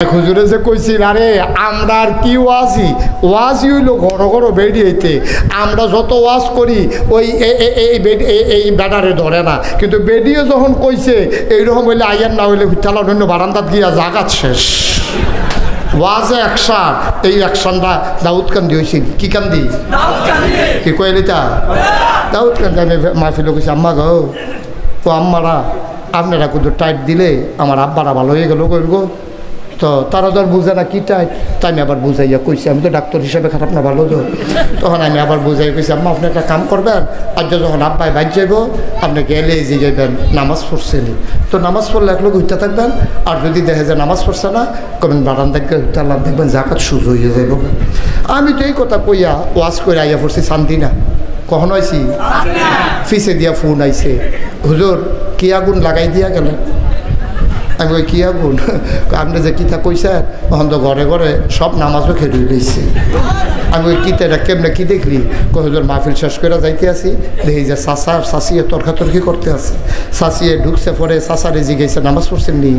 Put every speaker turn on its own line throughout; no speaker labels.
হুজুরে যে কইছিল আরে আমরা আর কি ওয়াজি হইলো ঘর ঘর বেরিয়েতে আমরা যত ওয়াজ করি ওই এই ব্যাটারে ধরে না, কিন্তু বেডিও যখন কইছে এইরকম হইলে আইয়ার না হইলে হুতালা অন্য বারান্দাত গিয়া জাগাত শেষ ওয়াজে অ্যাকশন। এই অ্যাকশনটা দাউদ কান্দি হয়েছিল। কি কান্দি? কি কইলি তা দাউদ কান্দি। আমি মাহফিলে কইছি আম্মা গো ও আম্মারা আপনারা কিন্তু টাইট দিলে আমার আব্বারা ভালো হয়ে গেল করবো, তো তারা তো আর বুঝে না কি টাইট। তাই আমি আবার বুঝাইয়া কইছি, আমি তো ডাক্তার হিসাবে খারাপ না ভালো তো। তখন আমি আবার বুঝাই কইছি আম্মা আপনি একটা কাম করবেন, আজ যখন আব্বাই বাইর যাইব আপনি গেলে যে যাইবেন নামাজ পড়ছেনি, তো নামাজ পড়লে এক লোক উঠতে থাকবেন, আর যদি দেখে যে নামাজ পড়ছে না কবেন বারান্দা উঠতে আল্লাহ দেখবেন জাকাত সুজ হয়ে যাইব। আমি তো এই কথা কইয়া ওয়াজ করে আইয়া পড়ছি শান্তি না। কখন আইছি ফিসে দিয়া ফোন আইছে, হুজুর কি আগুন লাগাই দিয়া গেলেন। আমি ওই কি আগুন আপনি যে কিতা কইছেন তখন তো ঘরে ঘরে সব নামাজও খেয়ে দিয়েছে। আমি ওই কিতা এটা কেমনে কি দেখলি কতজন মাহফিল শেষ করে যাইতে আসি, দেখি যে চাষা আর চাষিয়ে তর্কাতর্কি করতে আছে। চাষিয়ে ঢুকছে পরে চাষারে জিগেছে নামাজ পড়ছেন নি,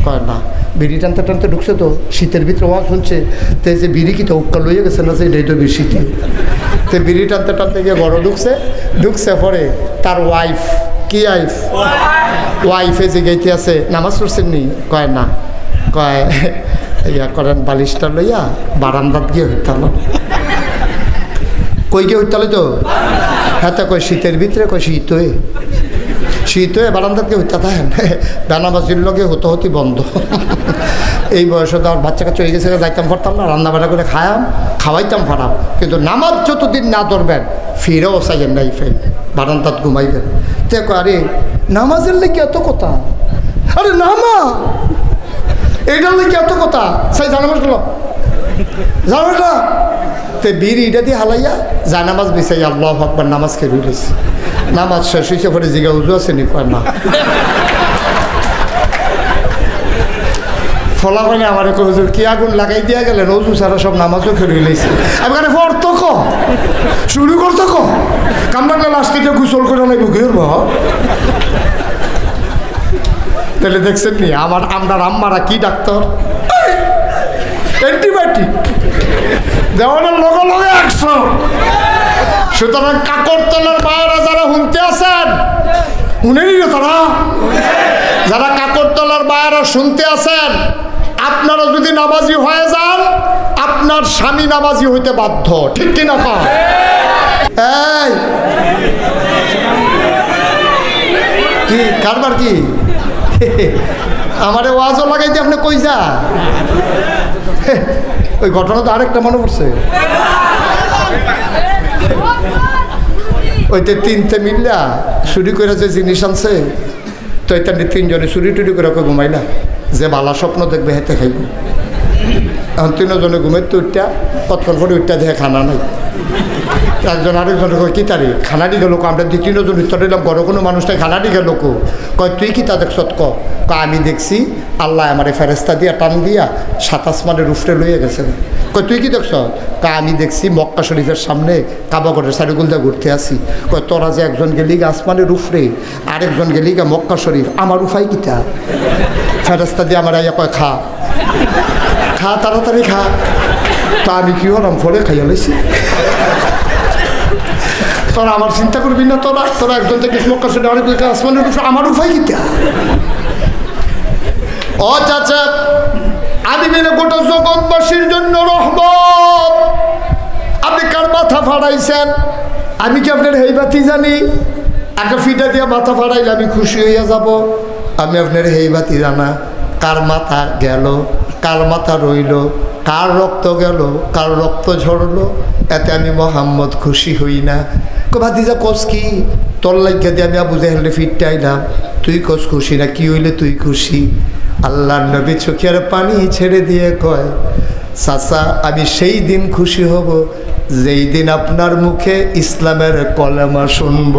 কয় না। বিড়ি টানতে টানতে ঢুকছে তো শীতের ভিতরে ওয়া শুনছে, তো এই যে বিড়ি কিতা উক্কা লইয়া গেছে না যে এটাই তো শীতে, তো বিড়ি টানতে টানতে গিয়ে ঘরে ঢুকছে পরে তার ওয়াইফ কি ওয়াইফে যে গাইতে আছে নামাজ পড়ছেন নি, কয় না। কয় ইয়া করেন বালিশটা লইয়া বারান্দাত গিয়ে হইতালো। কই গিয়ে হইতালো তো হ্যাঁ, কয় শীতের ভিতরে কয় শীত হয়ে বারান্দাত গিয়ে হইতা থাকেন বেনাবাজির লগে হতি বন্ধ। এই বয়সে তো আর বাচ্চা কাচ্চা হয়ে গেছে, যাইতাম পারতাম না, রান্না বান্না করে খাওয়াইতাম পারাম, কিন্তু নামাজ যতদিন না ধরবেন ফিরেও চাইয়েন নাই ফেল বারান্দাত ঘুমাইবেন। দেখো আরে নামাজের লেগে এত কথা, আরে নামা এইটার লেগে এত কথা সাই জানামাজ গেল জানো না, তো বীর ইটা দিয়ে হালাইয়া জানামাজ বিছাই আল্লাহু আকবার নামাজ খেয়ে রয়েছে। নামাজ শেষ হয়েছে পরে জিগা উজু আছে নি, কয় না। ফলা হয় না আমার হুজুর কি আগুন লাগাই দিয়া গেলেন, উজু সারা সব নামাজও খেয়ে রয়েছে। আমি কানে পড়ত শুরু করতো কামড়াটা লাস্টে গোসল করে নাই বুকের তাহলে দেখছেন নি আমরা আম্মারা কি ডাক্তার অ্যান্টিবায়োটিক দেওয়ানোর লগে লগে 100। সুতরাং কাকরতলার মায়েরা যারা শুনতে আছেন শুনেনি না, তারা যারা কাকরতলার মায়েরা শুনতে আছেন, আপনারা যদি নামাজি হয়ে যান আপনার স্বামী নামাজি হইতে বাধ্য, ঠিক কিনা পা? এই কি কারবার কি আমারে ওয়াজও লাগাইতে আপনি কই যা ওই ঘটনা তো আরেকটা মনে পড়ছে। ওইতে তিনটে মিল্লা চুরি করে যে জিনিস আনছে, তো এটা তিনজনে চুরি টুরি করে ঘুমাইলা যে বালা স্বপ্ন দেখবে হেতে খাইব। এখন তিনজনে ঘুমাইতে উঠটা কতক্ষণ করে উঠটা দেখে খানা নাই। একজন আরেকজনে কয় কি তারি খানা দি গেল, আমরা তিনজন উত্তর দিলাম ঘরে কোনো মানুষটাই খানা দি গেল। কয় তুই কি তা দেখছ? আমি দেখছি আল্লাহ আমার ফেরেস্তা দিয়া টান দিয়া 7 আসমানের উফরে লইয়া গেছেন। কয় তুই কি দেখছ? আমি দেখছি মক্কা শরীফের সামনে কাবাগরের সারিগুলদা ঘুরতে আসি। কয় তোরা যে একজন গেলি গা আসমানের উফরে, আরেকজন গেলি গা মক্কা শরীফ, আমার উফাই কিতা? ফেরেস্তা দিয়ে আমার আইয়া কয় খা তাড়াতাড়ি খা। তা আমি কি হলাম ফলে খাইয়া লাইছি। তোরা আমার চিন্তা করবি না, তোরা একজন থেকে মক্কা শরীফ আরেক আসমানের উফরে, আমার উফাই কিতা? ও চাচা আমি মেনে গোটা জগৎবাসীর জন্য রহমত, আপনি কার মাথা ফাড়াইছেন? আমি কি আপনার হেইবাতি জানি? একটা ফিটা দিয়ে মাথা ফাড়াইলে আমি খুশি হইয়া যাব? আমি আপনার হেইবাতি জানা কার মাথা গেল, কার মাথা রইল, কার রক্ত গেল, কার রক্ত ঝরলো, এতে আমি মোহাম্মদ খুশি হই না। ভাতিজা কোস কি তোর লাগিয়া দিয়ে আমি আবু জাহেলে ফিরতে আইলাম, তুই কোস খুশি না? কি হইলে তুই খুশি? আল্লাহর নবী চোখের পানি ছেড়ে দিয়ে কয় চাচা আমি সেই দিন খুশি হব যেই দিন আপনার মুখে ইসলামের কলেমা শুনব।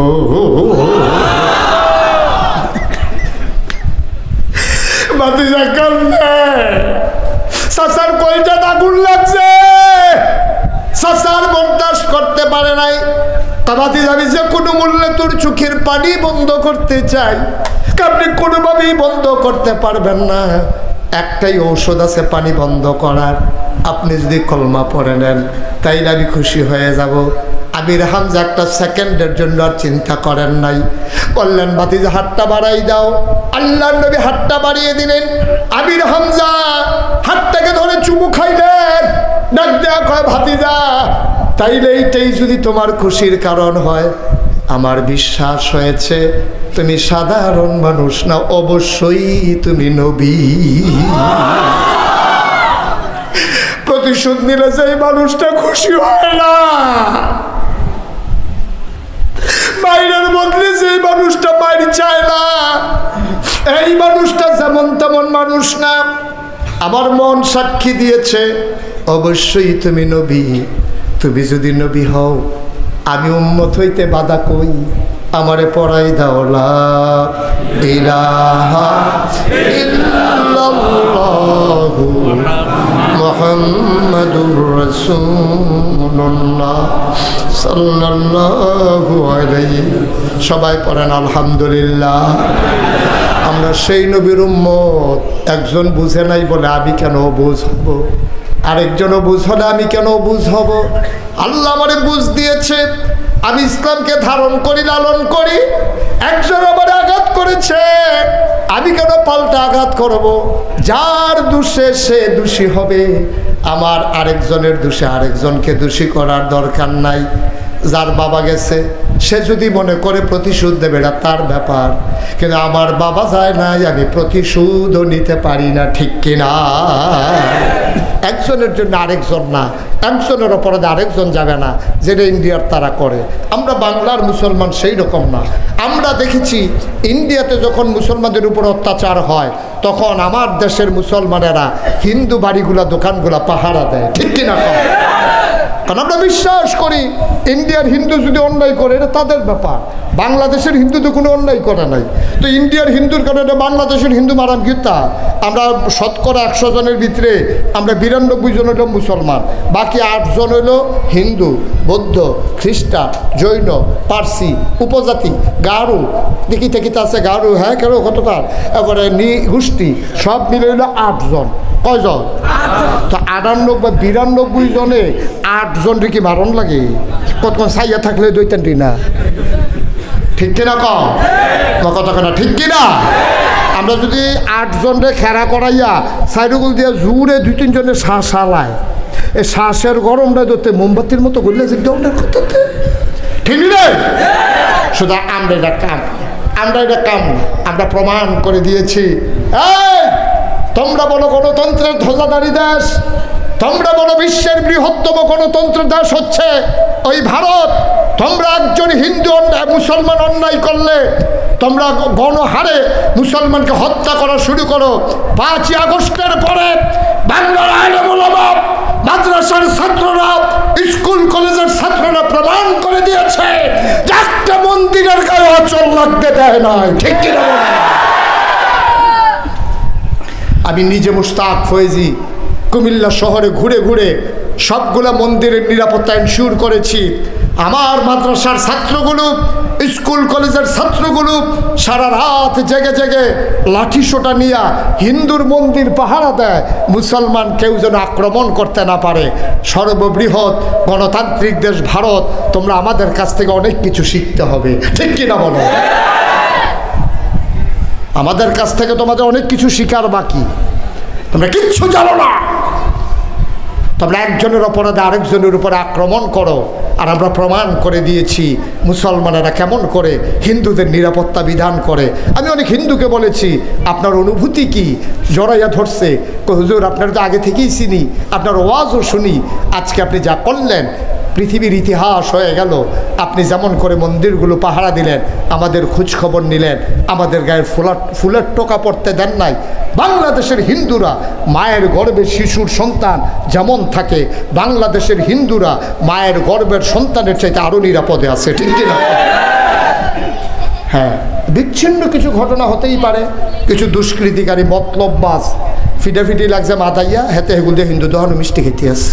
ভাতিজা কান্দে, চাচার কয়টা আগুন লাগছে, চাচার বরদাস্ত করতে পারে নাই। ভাতিজা আমি যে কোনো মূল্যে তোর চোখের পানি বন্ধ করতে চাই, আপনি কোনোভাবেই বন্ধ করতে পারবেন না। একটাই ঔষধ আছে পানি বন্ধ করার। আপনি যদি কলমা পড়ে নেন তাইলে আমি খুশি হয়ে যাব। আমির হামজা একটা সেকেন্ডের জন্য আর চিন্তা করেন নাই, বললেন ভাতিজা হাতটা বাড়াই দাও। আল্লাহর নবী হাতটা বাড়িয়ে দিলেন। আমির হামজা হাতটাকে ধরে চুমু খাইলেন, ডাক দেয়া কয় ভাতিজা তাইলে এইটাই যদি তোমার খুশির কারণ হয়, আমার বিশ্বাস হয়েছে তুমি সাধারণ মানুষ না, অবশ্যই তুমি নবী। প্রতিশোধ নিলে যে মানুষটা খুশি হয় না, মায়ের বদলে যে মানুষটা মায়ের চায় না, এই মানুষটা যেমন তেমন মানুষ না। আমার মন সাক্ষী দিয়েছে অবশ্যই তুমি নবী। তুমি যদি নবী হও আমি উম্মত হইতে বাধা কই, আমারে পড়াই দাও লা ইলাহা ইল্লাল্লাহু মুহাম্মাদুর রাসূলুল্লাহ সাল্লাল্লাহু আলাইহি। সবাই পড়েন আলহামদুলিল্লাহ। আমরা সেই নবীর উম্মত। একজন বুঝে নাই বলে আমি কেন বুঝবো, আরেকজনও বুঝ হলে আমি কেন বুঝ হব? আল্লাহ আমারে বুঝ দিয়েছে, আমি ইসলামকে ধারণ করি, লালন করি। একজন আমার আঘাত করেছে, আমি কেন পাল্টা আঘাত করব? যার দোষে সে দোষী হবে, আমার আরেকজনের দোষে আরেকজনকে দোষী করার দরকার নাই। যার বাবা গেছে সে যদি মনে করে প্রতিশোধ দেবে, এটা তার ব্যাপার, কিন্তু আমার বাবা যায় নাই, আমি প্রতিশোধও নিতে পারি না, ঠিক কিনা? একজনের জন্য আরেকজন না, একজনের অপরাধে আরেকজন যাবে না, যেটা ইন্ডিয়ার তারা করে। আমরা বাংলার মুসলমান সেই রকম না। আমরা দেখেছি ইন্ডিয়াতে যখন মুসলমানদের উপর অত্যাচার হয় তখন আমার দেশের মুসলমানেরা হিন্দু বাড়িগুলা দোকানগুলা পাহারা দেয়, ঠিক কিনা? কারণ আমরা বিশ্বাস করি ইন্ডিয়ার হিন্দু যদি অন্যায় করে এটা তাদের ব্যাপার, বাংলাদেশের হিন্দু তো কোনো অন্যায় করে নাই। তো ইন্ডিয়ার হিন্দুর কারণে বাংলাদেশের হিন্দু মারাম গীতা। আমরা শতকরা 100 জনের ভিতরে আমরা 92 জন হইল মুসলমান, বাকি 8 জন হইল হিন্দু, বৌদ্ধ, খ্রিস্টান, জৈন, পার্সি, উপজাতি, গারু, দেখি তেকিতে আছে গারু, হ্যাঁ কেন কতকার, এবারে গোষ্ঠী সব মিলে হইল 8 জন। কয়জন? তো 98 বা 92 জনে 8 জন কি মারণ লাগে? কতক্ষণ সাইয়া থাকলে দইতেন না, ঠিক কিনা? কতক্ষণ ঠিক কিনা? আমরা যদি 8 জনরে খেরা করাইয়া সাইডগুল দিয়ে জুড়ে 2-3 জনে শ্বাস চালায়, এই শ্বাসের গরমটা ধরতে মোমবাতির মতো করলে যে কথাতে ঠিক নেই। শুধু আমরা এটা কাম, আমরা প্রমাণ করে দিয়েছি। তোমরা বলো গণতন্ত্রের ধ্বজাধারী দেশ, তোমরা বলো বিশ্বের বৃহত্তম গণতন্ত্রের দেশ হচ্ছে ওই ভারত। তোমরা একজন হিন্দু মুসলমান অন্যায় করলে তোমরা গণহারে মুসলমানকে হত্যা করা শুরু করো। 5ই আগস্টের পরে বাংলার আলেম ওলামা, মাদ্রাসার ছাত্ররা, স্কুল কলেজের ছাত্ররা প্রমাণ করে দিয়েছে যে একটা মন্দিরের গায়ে অচল লাগতে দেয় নাই, ঠিক কিনা? আমি নিজে মুশতাক ফয়েজি কুমিল্লা শহরে ঘুরে ঘুরে সবগুলা মন্দিরের নিরাপত্তা এনশিওর করেছি। আমার মাদ্রাসার ছাত্রগুলো, স্কুল কলেজের ছাত্রগুলো সারা রাত জেগে জেগে লাঠি সোটা নিয়ে হিন্দুর মন্দির পাহারা দেয়, মুসলমান কেউ যেন আক্রমণ করতে না পারে। সর্ববৃহৎ গণতান্ত্রিক দেশ ভারত, তোমরা আমাদের কাছ থেকে অনেক কিছু শিখতে হবে, ঠিক কিনা বলো? আমাদের কাছ থেকে তোমাদের অনেক কিছু শিকার বাকি, তোমরা কিচ্ছু জানো না। তোমরা একজনের অপরাধে আরেকজনের উপরে আক্রমণ করো, আর আমরা প্রমাণ করে দিয়েছি মুসলমানেরা কেমন করে হিন্দুদের নিরাপত্তা বিধান করে। আমি অনেক হিন্দুকে বলেছি আপনার অনুভূতি কি? জড়াইয়া ধরছে, হুজুর আপনার তো আগে থেকেই চিনি, আপনার ওয়াজও শুনি, আজকে আপনি যা করলেন পৃথিবীর ইতিহাস হয়ে গেল। আপনি যেমন করে মন্দিরগুলো পাহারা দিলেন, আমাদের খোঁজখবর নিলেন, আমাদের গায়ে ফুলের টোকা পড়তে দেন নাই। বাংলাদেশের হিন্দুরা মায়ের গর্ভে শিশুর সন্তান যেমন থাকে, বাংলাদেশের হিন্দুরা মায়ের গর্ভের সন্তানের চাইতে আরও নিরাপদে আছে, ঠিক কিনা? হ্যাঁ, বিচ্ছিন্ন কিছু ঘটনা হতেই পারে, কিছু দুষ্কৃতিকারী মতলববাজ ফিটাফিটি লাগছে মাথাইয়া হেতে হেগুল দিয়ে হিন্দু দহন মিষ্টি খেতে আসে,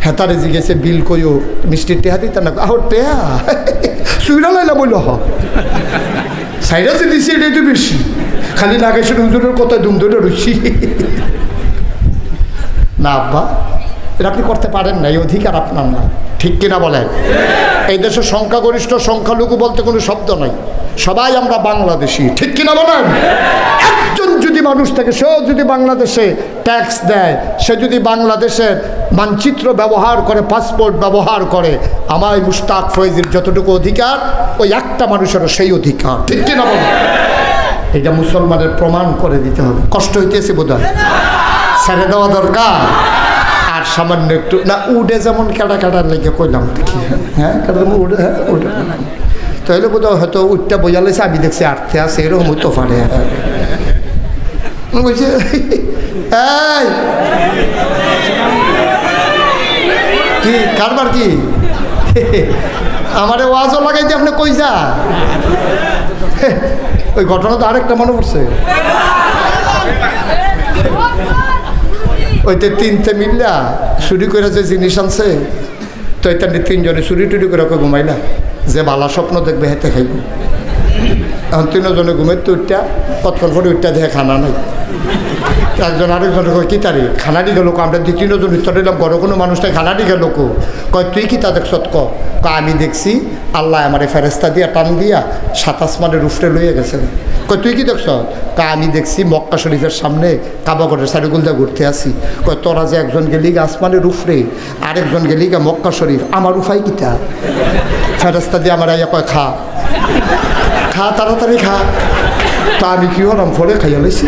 হেতারে জিগেছে বিল কইও মিষ্টির টেহা দিতে না, আহ টেহা সুইরা লাইলা বলল হ সাইডা যে দিছি এটাই তো বেশি, খালি নাগেশ্বর হুজুরের কথা দুম ধরে রুচি না আব্বা, এটা আপনি করতে পারেন না, এই অধিকার আপনার না, ঠিক কিনা বলেন? এই দেশে সংখ্যাগরিষ্ঠ সংখ্যালঘু বলতে কোনো শব্দ নাই, সবাই আমরা বাংলাদেশি, ঠিক কিনা বলেন? একজন যদি মানুষ থাকে, সেও যদি বাংলাদেশে ট্যাক্স দেয়, সে যদি বাংলাদেশের মানচিত্র ব্যবহার করে, পাসপোর্ট ব্যবহার করে, আমার মুশতাক ফয়েজের যতটুকু অধিকার ওই একটা মানুষেরও সেই অধিকার, ঠিক কিনা বলেন? এটা মুসলমানের প্রমাণ করে দিতে হবে। কষ্ট হইতেছে বোধহয়, ছেড়ে দেওয়া দরকার। আর সামান্য একটু না উডে যেমন কাটা কাটার লেগে কইলাম, দেখি হ্যাঁ কাটা উডে, হ্যাঁ উডে তাহলে বোধহয় হয়তো উঠটা বোঝালেছে, আমি দেখছি আর্থে আছে, এরকম হইতে পারে। বলছে এই কি কারবার কি আমারে ওয়াজও লাগাই দিয়ে আপনি কই যা, ওই ঘটনা তো আরেকটা মনে পড়ছে। ওইতে তিনটে মিল্লা চুরি করে যে জিনিস আনছে, তো এটা তিনজনে চুরি টুরি করে ঘুমাইলা, যে বালা স্বপ্ন দেখবে হেঁটে খাইব। এখন তিনজনে ঘুমাই তো উঠটা কতক্ষণ পরে উঠটা দেখে খানা নাই। একজন আরেকজন কয় কি তারি খানাটি গেল, আমরা তিনজন উত্তর দিলাম ঘরে কোনো মানুষটাই খানাটি গেল কয় তুই কি তা দেখছ? আমি দেখছি আল্লাহ আমার ফেরেস্তা দিয়া টান দিয়া 7 আসমানের উফরে লইয়া গেছে। কয় তুই কি দেখছ? আমি দেখছি মক্কা শরীফের সামনে কাবাগরের সারিগুলদা ঘুরতে আসি। কয় তোরা যে একজন গেলি গা আসমানের উফরে, আরেকজন গেলি গা মক্কা শরীফ, আমার উফাই কিতা? ফেরেস্তা দিয়ে আমার আইয়া কয় খা খা তাড়াতাড়ি খা। তা আমি কি হলাম ফলে খাইয়া লাইছি।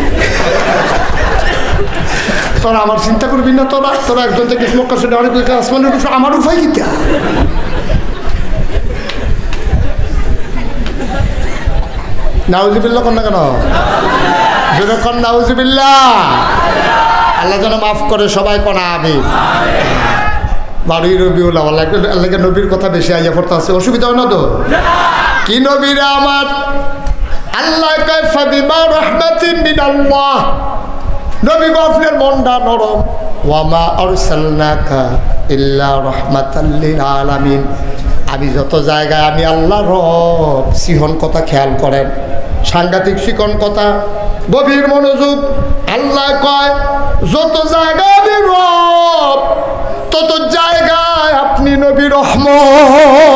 তোরা আমার চিন্তা করবি না, তোরা তোরা একজন থেকে মক্কা শরীফ অনেক আসমানের উফরে, আমার উফাই কিতা? নাউজুবিল্লাহ কন্যা কেন যেরকম নাউজুবিল্লাহ, আল্লাহ যেন মাফ করে সবাই কনা। আমি বাড়ি রবিউল আল্লাহ নবীর কথা বেশি আইয়া পড়তে আছে, অসুবিধা হয় না তো? কি নবীরা আমার আল্লাহ কয় ফাবিমা রাহমাতিন মিনাল্লাহ, নবী গো আপনার মনটা নরম, ওয়ামা আরসালনাকা ইল্লা রাহমাতাল লিল আলামিন। আমি যত জায়গায় আমি আল্লাহ রব, সিহন কথা খেয়াল করেন, সাংঘাতিক শিকন কথা, গভীর মনোযোগ। আল্লাহ কয় যত জায়গায় আমি রব, তত জায়গায় আপনি নবী রহমত।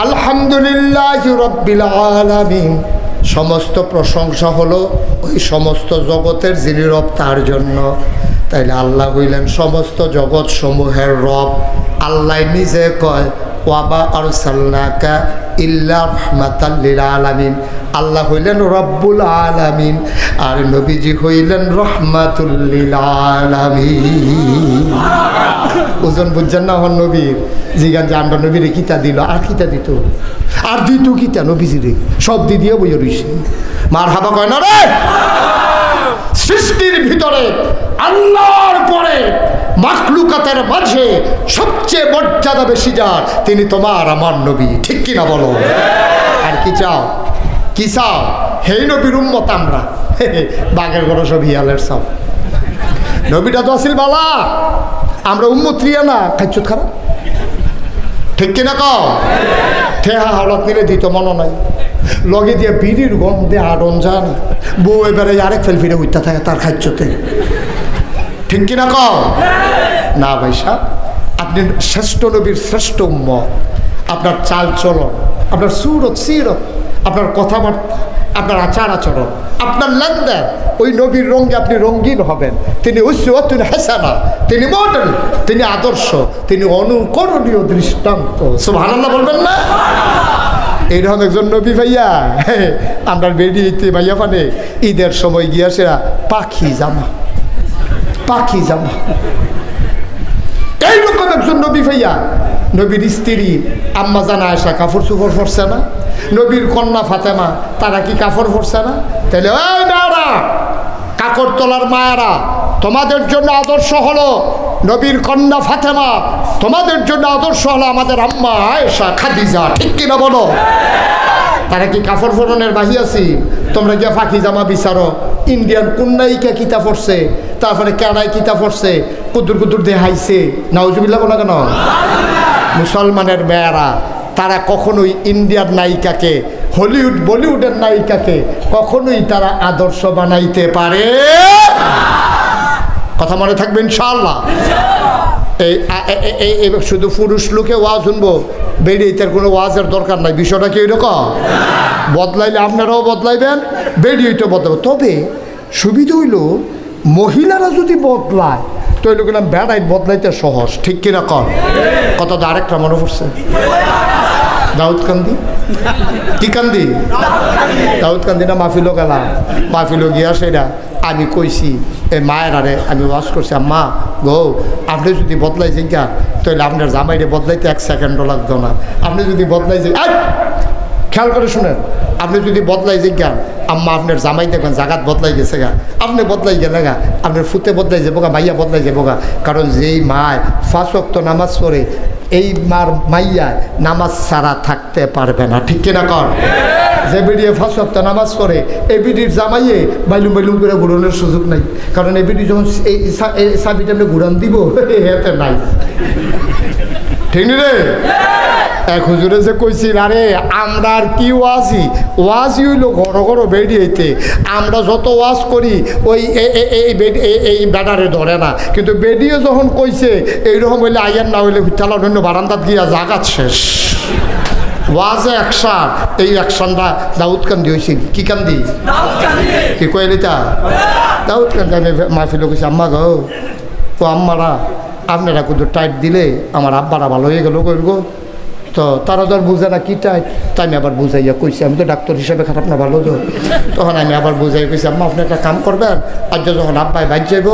আলহামদুলিল্লাহি রাব্বিল আলামিন, সমস্ত প্রশংসা হলো ওই সমস্ত জগতের যিনি রব তার জন্য। তাইলে আল্লাহ হইলেন সমস্ত জগৎ সমূহের রব। আল্লাহ নিজে কয় ওয়াবা আরসালনাকা ইল্লা রাহমাতাল লিল আলামিন, আল্লাহ হইলেন রব্বুল আলামিন, আর নবীজি হইলেন রহমাতুল লিল আলামিন। ওজন বুঝছেন না? হন নবীর জিগান যে আমরা নবীরে কিতা দিল, আর কিতা দিত, আর দিত কিতা নবীজিরে, সব দিয়ে বইয়া রইছে। মার হাবা কয় না রে। সৃষ্টির ভিতরে আল্লাহর পরে মাখলুকাতের মাঝে সবচেয়ে মর্যাদা বেশি যার, তিনি তোমার আমার নবী, ঠিক কিনা বলো? আর কি চাও? কি চাও? হেই নবীর উম্মত আমরা, বাঘের গরো সব হিয়ালের সব। নবীটা তো আসিল বালা, আমরা উম্মত রিয়া না, খাইচুত খারাপ, ঠিক কিনা কও? ঠেহা হলত নিলে দিত মনে নাই, লগে দিয়ে বিড়ির গন্ধে আড়ন যান, বউ এবারে আরেক ফেল ফিরে উঠতে থাকে তার খাইচতে, ঠিক কিনা কও? না ভাই সাহেব, আপনি শ্রেষ্ঠ নবীর শ্রেষ্ঠ উম্মত। আপনার চাল চলন, আপনার সুরত সিরত, আপনার কথাবার্তা, আপনার আচার আচরণ, আপনার লেনদেন, ওই নবীর রঙে আপনি রঙিন হবেন। তিনি উসওয়াতুন হাসানা, তিনি মডেল, তিনি আদর্শ, তিনি অনুকরণীয় দৃষ্টান্ত। সুবহানাল্লাহ বলবেন না? এইরকম একজন নবী ভাইয়া আমরা বেরিয়েতে ভাইয়া পানে ঈদের সময় গিয়েছে পাখি জামা, পাখি জামা, এইরকম একজন নবী ভাইয়া। নবীর স্ত্রী আম্মা জানা আয়েশা কাপড় চোপড় পরছে না, নবীর কন্যা ফাতেমা তারা কি কাপড় পরছে না? তাহলে ওই মেয়েরা, কাকর তলার মায়েরা, তোমাদের জন্য আদর্শ হলো নবীর কন্যা ফাতেমা, তোমাদের জন্য আদর্শ হলো আমাদের আম্মা আয়েশা খাদিজা, ঠিক কিনা বলো? তারা কি কাপড় ফোরনের বাহি আছি? তোমরা গিয়া ফাঁকি জামা বিচারো, ইন্ডিয়ান কন্যাইকা কিতা পড়ছে, তারপরে কেড়াই কিতা পড়ছে, কুদুর কুদুর দেহাইছে, নাউজুবিল্লাহ বলো কেন? মুসলমানের মেয়েরা তারা কখনোই ইন্ডিয়ার নায়িকাকে হলিউড বলিউডের নায়িকাকে কখনোই তারা আদর্শ বানাইতে পারে। কথা মনে থাকবে ইনশাআল্লাহ। এই শুধু পুরুষ লোকে ওয়াজ শুনবো, বেরিয়ে তার কোনো ওয়াজের দরকার নাই। বিষয়টা কি এরকম? বদলাইলে আপনারাও বদলাইবেন, বেরিয়েটা বদলাবে। তবে সুবিধা হইল মহিলারা যদি বদলায় তো এগুলো কিনা বেড়াই বদলাইতে সহজ, ঠিক কিনা কর? কত আরেকটা মনে পড়ছে, দাউদ কান্দি। কি কান্দি? দাউদ কান্দি না মাহফিলও গেলাম, মাহফিলও গিয়া সেটা আমি কইছি এই মায়ের আরে আমি ওয়াজ করছি, আম্মা গো আপনি যদি বদলাই যাইয়া তাহলে আপনার জামাইরে বদলাইতে 1 সেকেন্ডও লাগতো না। আপনি যদি বদলাই যাই, খেয়াল করে শুনেন, আপনি যদি বদলাই যাইয়া আম্মা আপনার জামাই দেখবেন জাগাত বদলাই গেছে গা, আপনি বদলাই গেলে গা, আপনার ফুতে বদলাই যাবো গা, মাইয়া বদলাই যাবো গা। কারণ যেই মায় 5 ওয়াক্ত নামাজ পড়ে এই মার মাইয়ায় নামাজ ছাড়া থাকতে পারবে না, ঠিক কিনা কর? যে বিড়িয়ে 5 ওয়াক্ত নামাজ পড়ে এই বিড়ির জামাইয়ে বাইলুম বাইলুম করে ঘুরানোর সুযোগ নাই। কারণ এই বিড়ি যখন এই সাবিটা আপনি ঘুরান দিব এতে নাই, ঠিক নি রে? এক হুজুরে যে কইছিল, আরে আমরা আর কি ওয়াজি হইলো ঘর ঘর বেরিয়েতে। আমরা যত ওয়াজ করি ওই এই ব্যাটারে ধরে না, কিন্তু বেডিয়ে যখন কইছে এইরকম হইলে আইয়ার না হইলে হুতালা অন্য বারান্দাত গিয়া জাগাত শেষ। ওয়াজে অ্যাকশন, এই অ্যাকশনটা দাউদ কান্দি হয়েছিল। কি কান্দি? কি কইলি তা? দাউদ কান্দি। আমি মাহফিলে কইছি, আম্মা গো ও আম্মারা আপনারা কিন্তু টাইট দিলে আমার আব্বারা ভালো হয়ে গেল করবো। তো তারা তো আর বুঝে না কি টাইট, তাই আমি আবার বুঝাইয়া কইছি, আমি তো ডাক্তার হিসাবে খারাপ না ভালো তো। তখন আমি আবার বুঝাই কইছি, আম্মা আপনি একটা কাম করবেন, আর যখন আব্বাই বাইর যাইব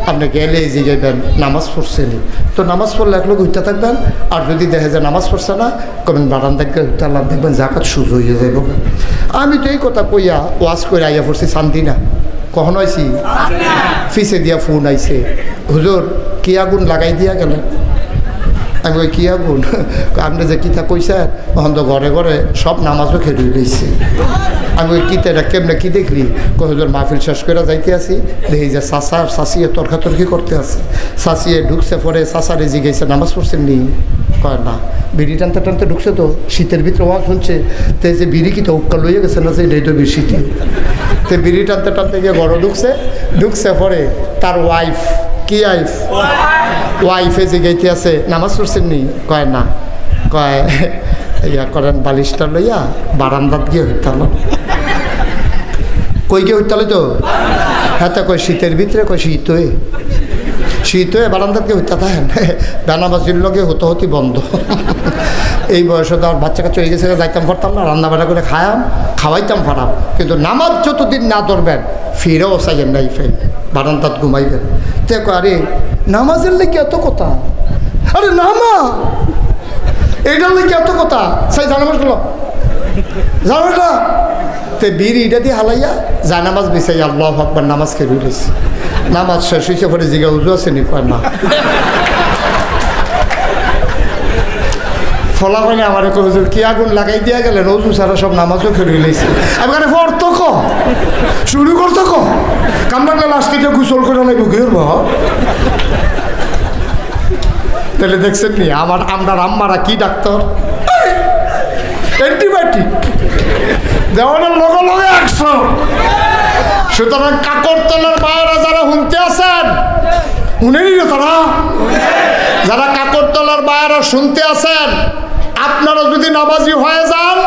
আপনি গেলে যে যাইবেন নামাজ পড়ছেনি, তো নামাজ পড়লে এক লোক উঠতে থাকবেন। আর যদি দেখে যে নামাজ পড়ছে না কবেন বারান্দা উঠতে আল্লাহ দেখবেন জাকাত সুজ হয়ে যাইব। আমি তো এই কথা কইয়া ওয়াজ করে আইয়া পড়ছি শান্তি না। কখন আইছি? ফিসে দিয়া ফোন আইছে, হুজুর কি আগুন লাগাই দিয়া গেলেন। আমি ওই কি আগুন? আপনি যে কিতা কইছেন তখন তো ঘরে ঘরে সব নামাজও খেলে দিয়েছে। আমি ওই কিতা এটা কেমনে কি দেখলি? হুজুর মাহফিল শেষ করে যাইতে আসি, দেখি যে চাচা আর চাচিয়ে তর্কাতর্কি করতে আছে। চাচিয়ে ঢুকছে, পরে চাচারে জিগাইছে নামাজ পড়ছেন নি? কয় না। বিড়ি টানতে টানতে ঢুকছে, তো শীতের ভিতরে ওয়াজ শুনছে, তো এই যে বিড়ি কিতা উক্কা লইয়া গেছে না, যে এটাই তো শীতে। তো বিড়ি টানতে টানতে গিয়ে ঘরে ঢুকছে পরে তার ওয়াইফ, কি ওয়াইফে জিগাইতে আছে নামাজ পড়ছেন নি? কয় না। কয় ইয়া করেন বালিশটা লইয়া বারান্দাত গিয়ে হইতালো। কই গিয়ে হইতালো তো? হ্যাঁ, তা কয় শীতের ভিতরে, কয় শীত হয়ে বারান্দাত গিয়ে হইতা থাকেন। বেনাবাজির লগে হতি বন্ধ। এই বয়সে তো আর বাচ্চা কাচ্চা হয়ে গেছে, যাইতাম পারতাম না, রান্না বান্না করে খাওয়াইতাম পারাম, কিন্তু নামাজ যতদিন না ধরবেন ফিরেও চাইয়েন নাই ফেল বারান্দাত ঘুমাইবেন। দেখো আরে নামাজের লেগে এত কথা, আরে নামা এইটার লেগে এত কথা, সাই জানামাজ গেল জানামাজটা তে বিড়ি এটা দিয়ে হালাইয়া জানামাজ বিছাই আল্লাহু আকবার নামাজ খেয়ে রয়েছে। নামাজ শেষ হয়েছে, পরে জিগা উজু আছে নি? কয় না। ফলা হয় না আমার হুজুর কি আগুন লাগাই দিয়া গেলেন, উজু ছাড়া সব নামাজও খেয়ে রয়েছে। আমি কানে পড়ত শুরু করতো কামড়াটা লাস্টে গোসল করে নাই বুকে তাহলে দেখছেন নি আমরা আম্মারা কি ডাক্তার, অ্যান্টিবায়োটিক দেওয়ানোর লগে লগে 100। সুতরাং কাকরতলার মায়েরা যারা শুনতে আছেন, শুনেনি না তারা? যারা কাকরতলার মায়েরা শুনতে আছেন, আপনারা যদি নামাজি হয়ে যান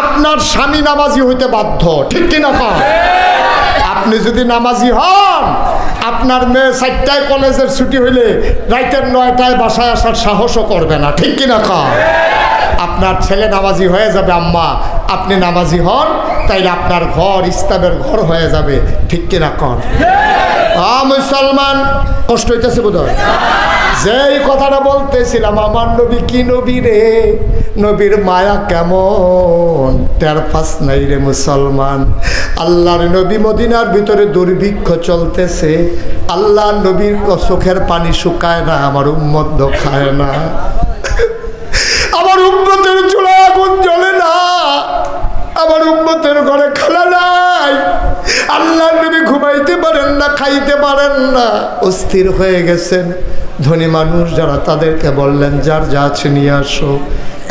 আপনার স্বামী নামাজি হইতে বাধ্য, ঠিক কিনা কন? আপনি যদি নামাজি হন, আপনার মেয়ে 4টায় কলেজের ছুটি হইলে রাতের 9টায় বাসায় আসার সাহসও করবে না, ঠিক কিনা কন? আপনার ছেলে নামাজি হয়ে যাবে, আম্মা আপনি নামাজি হন, তাইলে আপনার ঘর ইসলামের ঘর হয়ে যাবে, ঠিক কিনা কন? মুসলমান কষ্ট হইতেছে বোধ হয়। যেই কথাটা বলতেছিলাম, আমার নবী কি নবী রে, নবীর মায়া কেমন টের পাস নাই রে মুসলমান। আল্লাহর নবী মদিনার ভিতরে দুর্ভিক্ষ চলতেছে, আল্লাহর নবীর চোখের পানি শুকায় না, আমার উম্মত খায় না, আমার উম্মতের চুলায় আগুন জ্বলে না, আমার উম্মতের ঘরে খালা নাই, আল্লাহর নবী ঘুমাইতে পারেন না, খাইতে পারেন না, অস্থির হয়ে গেছেন। ধনী মানুষ যারা তাদেরকে বললেন যার যা আছে নিয়ে আসো।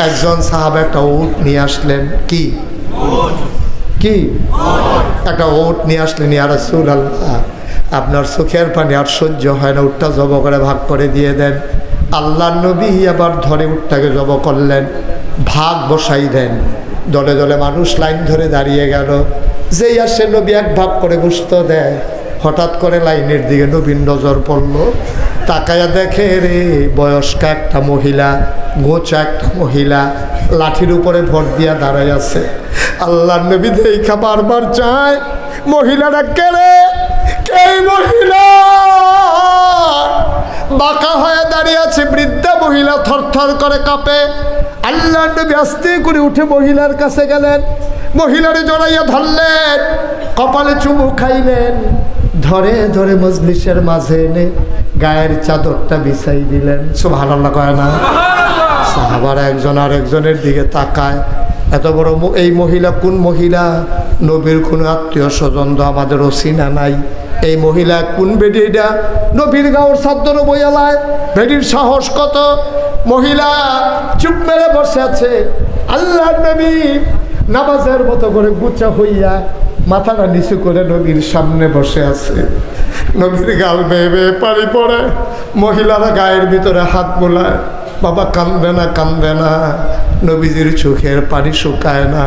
একজন সাহাবা একটা উট নিয়ে আসলেন, কি কি একটা ওট নিয়ে আসলেন, ইয়া রাসূলুল্লাহ আপনার চোখের পানি আর সহ্য হয় না, উটটা জব করে ভাগ করে দিয়ে দেন। আল্লাহর নবী আবার ধরে উটটাকে জব করলেন, ভাগ বসাই দেন। দলে দলে মানুষ লাইন ধরে দাঁড়িয়ে গেল। যেই আসে নবী এক ভাগ করে গোশত দেয়, হঠাৎ করে লাইনের দিকে নবীর নজর পড়ল। তাকায়া দেখে রে বয়স্কা একটা মহিলা, গোচা একটা মহিলা লাঠির উপরে ভর দিয়া দাঁড়ায় আছে। আল্লাহর নবী দেখা বারবার চায় মহিলাটা কেড়ে, কে মহিলা? বাঁকা হয়ে দাঁড়িয়ে আছে বৃদ্ধা মহিলা, থরথর করে কাঁপে। আল্লাহর নবী আস্তে করে উঠে মহিলার কাছে গেলেন, মহিলারে জড়াইয়া ধরলেন, কপালে চুমু খাইলেন, ধরে ধরে মজলিসের মাঝে এনে গায়ের চাদরটা বিছাই দিলেন। সুবহানাল্লাহ কয় না? সাহাবারা একজন আর একজনের দিকে তাকায়, এত বড় এই মহিলা কোন মহিলা? নবীর কোনো আত্মীয় স্বজন তো আমাদের চিনা নাই। এই মহিলা কোন বেডিটা? নবীর গাওর চাদর বইয়ালায়, বেডির সাহস কত? মহিলা চুপ মেরে বসে আছে। আল্লাহর নবী নামাজের মতো করে গুচা হইয়া মাথাটা নিচু করে নবীর সামনে বসে আছে। নবীর গাল বেয়ে বেয়ে পানি পড়ে, মহিলারা গায়ের ভিতরে হাত বোলায়। বাবা কান্দে না, কান্দে না। নবীজির চোখের পানি শুকায় না।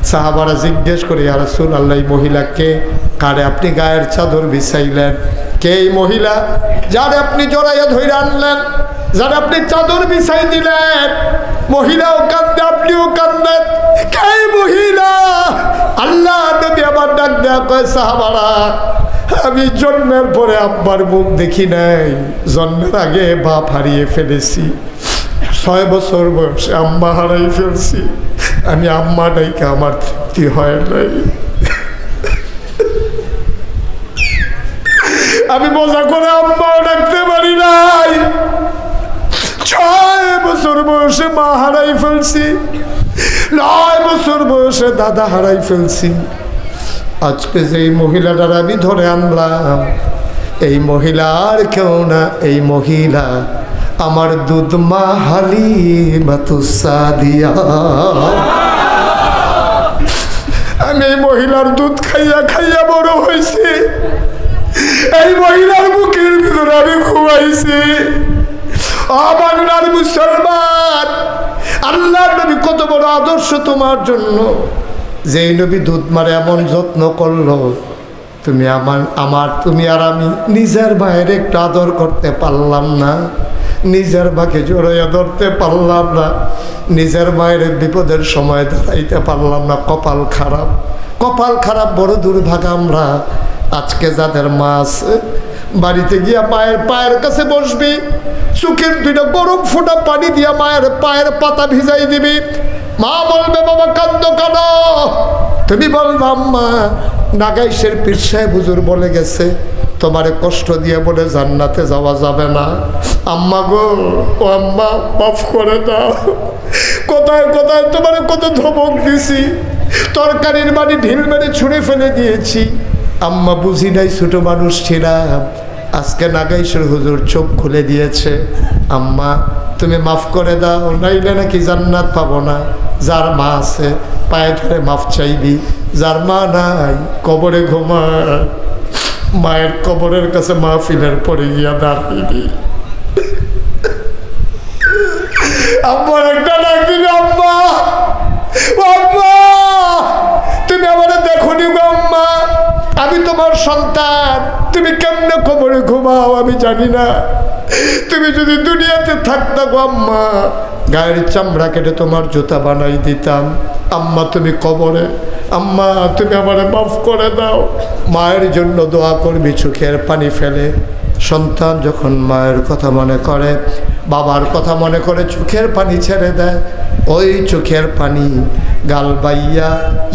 সাহাবারা জিজ্ঞেস করে, ইয়া রাসূলুল্লাহ এই মহিলাকে কারে আপনি গায়ের চাদর বিছাইলেন? কে এই মহিলা যারে আপনি জড়াইয়া ধরে আনলেন, যারে আপনি চাদর বিছাই দিলেন? মহিলাও কান্দে, আপনিও কান্দেন। কে মহিলা? আল্লাহ নবী আবার ডাক দেয়া কয়, সাহাবারা আমি জন্মের পরে আব্বার মুখ দেখি নাই, জন্মের আগে বাপ হারিয়ে ফেলেছি, 6 বছর বয়সে আম্মা হারাই ফেলছি। আমি আম্মা ডাইকে আমার তৃপ্তি হয় নাই। আমি মজা করে আম্মাও ডাকতে পারি নাই। 6 বছর বয়সে মা হারাই ফেলছি, 9 বছর বয়সে দাদা হারাই ফেলছি। আজকে যে মহিলাটার আমি ধরে আনলাম, এই মহিলা আর কেউ না, এই মহিলা আমার দুধ মা হালিমাতুস সাদিয়া। আমি এই মহিলার দুধ খাইয়া খাইয়া বড় হয়েছি, এই মহিলার বুকের ভিতরে আমি ঘুমাইছি। বাংলার মুসলমান, আল্লাহর নবী কত বড় আদর্শ তোমার জন্য। যেই নবী দুধ মারে এমন যত্ন করলো, তুমি তুমি আর আমি নিজের ভাইয়ের একটু আদর করতে পারলাম না, নিজের ভাইকে জড়াইয়া ধরতে পারলাম না, নিজের মায়ের বিপদের সময় দাঁড়াইতে পারলাম না। কপাল খারাপ, কপাল খারাপ, বড় দুর্ভাগা আমরা। আজকে যাদের মা আছে, বাড়িতে গিয়া মায়ের পায়ের কাছে বসবি, চোখের 2টা গরম ফোঁটা পানি দিয়া মায়ের পায়ের পাতা ভিজাই দিবি। মা বলবে, বাবা কান্দো কেন? তুমি বলবা, আম্মা নাগাইশের পীর সাহেব হুজুর বলে গেছে তোমারে কষ্ট দিয়ে বলে জান্নাতে যাওয়া যাবে না। আম্মা গো, ও আম্মা মাফ করে দাও। কোথায় কোথায় তোমার কত ধমক দিছি, তরকারির বাড়ি ঢিল মেরে ছুঁড়ে ফেলে দিয়েছি। আম্মা বুঝি নাই, ছোট মানুষ ছিলাম। আজকে নাগাইশের হুজুর চোখ খুলে দিয়েছে। আম্মা তুমি মাফ করে দাও, নাইলে নাকি জান্নাত পাবো না। যার মা আছে পায়ে ধরে মাফ চাইবি, যার মা নাই কবরে ঘুমায়, মায়ের কবরের কাছে মাহফিলের পরে গিয়া দাঁড়াইবি। আম্মার একটা ডাক দিবি, আম্মা আম্মা তুমি আমার দেখো নি গো আম্মা, আমি তোমার সন্তান, তুমি কেমনে কবরে ঘুমাও আমি জানি না। তুমি যদি দুনিয়াতে থাকতা গো আম্মা, গায়ের চামড়া কেটে তোমার জুতা বানাই দিতাম। আম্মা তুমি কবরে, আম্মা তুমি আমারে মাফ করে দাও। মায়ের জন্য দোয়া করবি চোখের পানি ফেলে। সন্তান যখন মায়ের কথা মনে করে, বাবার কথা মনে করে চোখের পানি ছেড়ে দেয়, ওই চোখের পানি গাল বাইয়া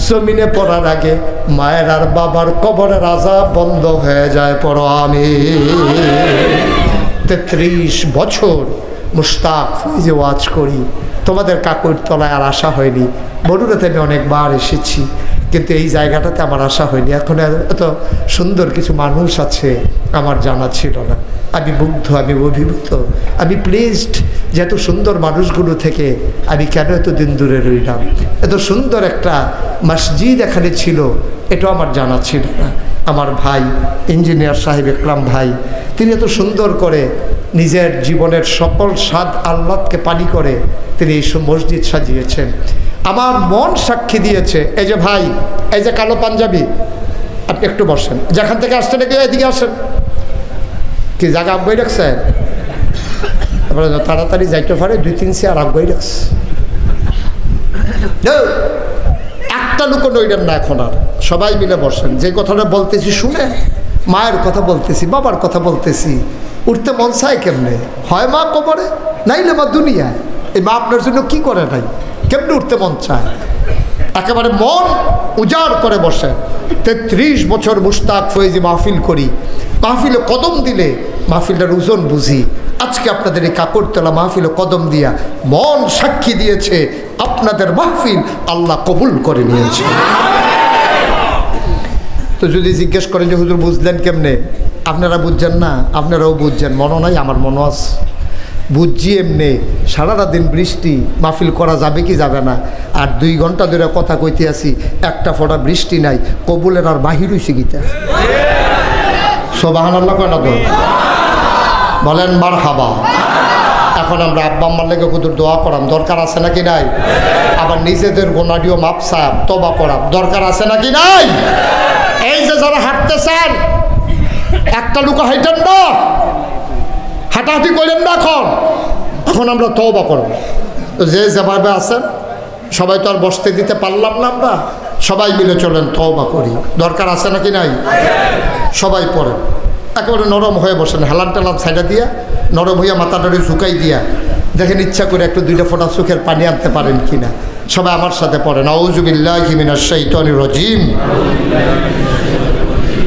জমিনে পড়ার আগে মায়ের আর বাবার কবরের আযাব বন্ধ হয়ে যায়। পড়ো আমিন। 33 বছর মুশতাক ফৈজে ওয়াজ করি, তোমাদের কাকুর তলায় আর আসা হয়নি। বড়ুরাতে আমি অনেকবার এসেছি, কিন্তু এই জায়গাটাতে আমার আশা হয়নি। এখন এত সুন্দর কিছু মানুষ আছে আমার জানা ছিল না। আমি মুগ্ধ, আমি অভিভূত, আমি প্লিজড যে এত সুন্দর মানুষগুলো থেকে আমি কেন এতদিন দূরে রইলাম। এত সুন্দর একটা মসজিদ এখানে ছিল, এটাও আমার জানা ছিল না। আমার ভাই ইঞ্জিনিয়ার সাহেব একরাম ভাই, তিনি এত সুন্দর করে নিজের জীবনের সকল স্বাদ আহ্লাদকে পানি করে তিনি এই মসজিদ সাজিয়েছেন। আমার মন সাক্ষী দিয়েছে। এই যে ভাই, এই যে কালো পাঞ্জাবি, আপনি একটু বসেন, যেখান থেকে আসছেন নাকি এদিকে আসেন, কি জায়গা আগ্রহী রাখছেন? তাড়াতাড়ি যাইতে পারে, 2-3 চেয়ার আগ্রহী রাখছে। একটা লোক নইলেন না এখন আর, সবাই মিলে বসেন। যে কথাটা বলতেছি শুনে, মায়ের কথা বলতেছি, বাবার কথা বলতেছি, উঠতে মন চায় কেমনে? হয় মা কবরে, নাইলে মা দুনিয়ায়। এই মা আপনার জন্য কি করে নাই, কেমনে উঠতে মন চায়? একেবারে মন উজাড় করে বসে। 33 বছর মুশতাক ফয়েজি মাহফিল করি, মাহফিলে কদম দিলে মাহফিলটার ওজন বুঝি। আজকে আপনাদের এই কাকরতলা মাহফিলে কদম দিয়া মন সাক্ষী দিয়েছে আপনাদের মাহফিল আল্লাহ কবুল করে নিয়েছে। তো যদি জিজ্ঞেস করেন যে হুজুর বুঝলেন কেমনে, আপনারা বুঝছেন না, আপনারাও বুঝছেন, মনও নাই, আমার মনও আছে, বুঝছি এমনি। সারাটা দিন বৃষ্টি, মাহফিল করা যাবে কি যাবে না, আর 2 ঘন্টা ধরে কথা কইতে আসি, একটা ফোঁটা বৃষ্টি নাই, কবুলের আর বাহির হইছে গীতা। সুবহানাল্লাহ কয় না তো? বলেন মারহাবা। এখন আমরা আব্বা আম্মার লেগে কুতুর দোয়া করাম, দরকার আছে নাকি নাই? আবার নিজেদের গোনাডিও মাপসা তবা করাম, দরকার আছে নাকি নাই? এই যে যারা হাঁটতেছেন, একটা লুকা হাইটেন না, হাঁটাহাঁটি করেন না। এখন আমরা তওবা করব। যে যেভাবে আছেন, সবাই তো আর বসতে দিতে পারলাম না, আমরা সবাই মিলে চলেন তওবা করি, দরকার আছে নাকি নাই? সবাই পড়েন, একেবারে নরম হয়ে বসেন, হেলান টেলান সাইডা দিয়া, নরম হইয়া মাথাটারে ঝুঁকাই দিয়া দেখেন ইচ্ছা করে একটু 2টা ফোঁটা চোখের পানি আনতে পারেন কিনা। সবাই আমার সাথে পড়েন, আউযু বিল্লাহি মিনাশ শাইতানির রাজিম,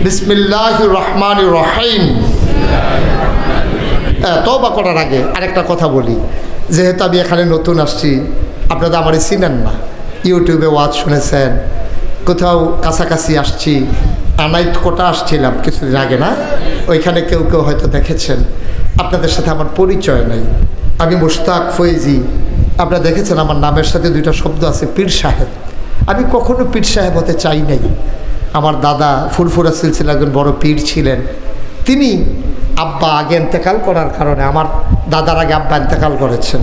বিসমিল্লাহির রহমানির রহিম। তওবা করার আগে আরেকটা কথা বলি, যেহেতু আমি এখানে নতুন আসছি, আপনারা আমারে চিনেন না, ইউটিউবে ওয়াজ শুনেছেন, কোথাও কাছাকাছি আসছি, আনাইত কোটা আসছিলাম কিছুদিন আগে না, ওইখানে কেউ কেউ হয়তো দেখেছেন। আপনাদের সাথে আমার পরিচয় নাই, আমি মুশতাক ফয়েজি। আপনারা দেখেছেন আমার নামের সাথে 2টা শব্দ আছে, পীর সাহেব। আমি কখনো পীর সাহেব হতে চাই নাই। আমার দাদা ফুরফুরা সিলসিলা একজন বড় পীর ছিলেন। তিনি আব্বা আগে ইন্তেকাল করার কারণে, আমার দাদার আগে আব্বা ইন্তেকাল করেছেন।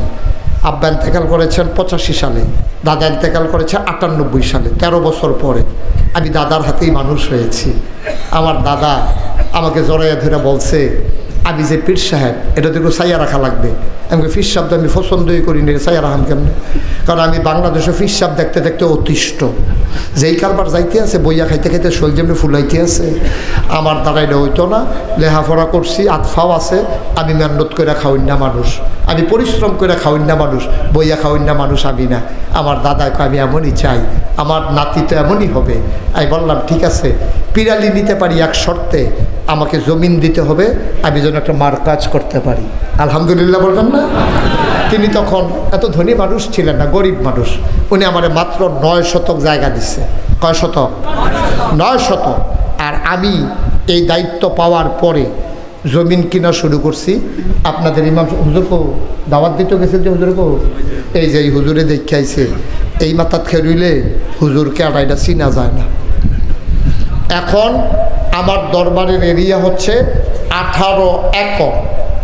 আব্বা ইন্তেকাল করেছেন 85 সালে, দাদা ইন্তেকাল করেছে 98 সালে, 13 বছর পরে আমি দাদার হাতেই মানুষ হয়েছি। আমার দাদা আমাকে জড়াইয়া ধরে বলছে, আমি যে পীর সাহেব, এটা তো একটু সাইয়া রাখা লাগবে। আমি পীর শব্দ আমি পছন্দই করি না, সাইয়া রাখাম কেমন? কারণ আমি বাংলাদেশে পীর সাহেব দেখতে দেখতে অতিষ্ঠ, যেই কারবার যাইতে আছে, বইয়া খাইতে খাইতে শরীর যেমনি ফুলাইতে আছে। আমার দ্বারা এটা হইতো না, লেহাপড়া করছি, আতফাও আছে, আমি মেহনত করে খাওয়াই না মানুষ, আমি পরিশ্রম করে খাওয়াই না মানুষ, বইয়া খাওয়াই না মানুষ আমি না। আমার দাদাকে আমি এমনই চাই, আমার নাতি তো এমনই হবে। আমি বললাম ঠিক আছে, পিরালি নিতে পারি এক শর্তে, আমাকে জমিন দিতে হবে, আমি যেন একটা মার কাজ করতে পারি। আলহামদুলিল্লাহ বলবেন না? তিনি তখন এত ধনী মানুষ ছিলেন না, গরিব মানুষ। উনি আমার মাত্র 9 শতক জায়গা দিচ্ছে। কয় শতক? 9 শতক। আর আমি এই দায়িত্ব পাওয়ার পরে জমিন কিনা শুরু করছি। আপনাদের ইমাম হুজুরকে দাওয়াত দিতে গেছে যে হুজুরকে, এই যে এই হুজুরে দেখাইছে, এই মাথাত খেরুইলে হুজুরকে আর এটা চিনা যায় না। এখন আমার দরবারের এরিয়া হচ্ছে 18 একর,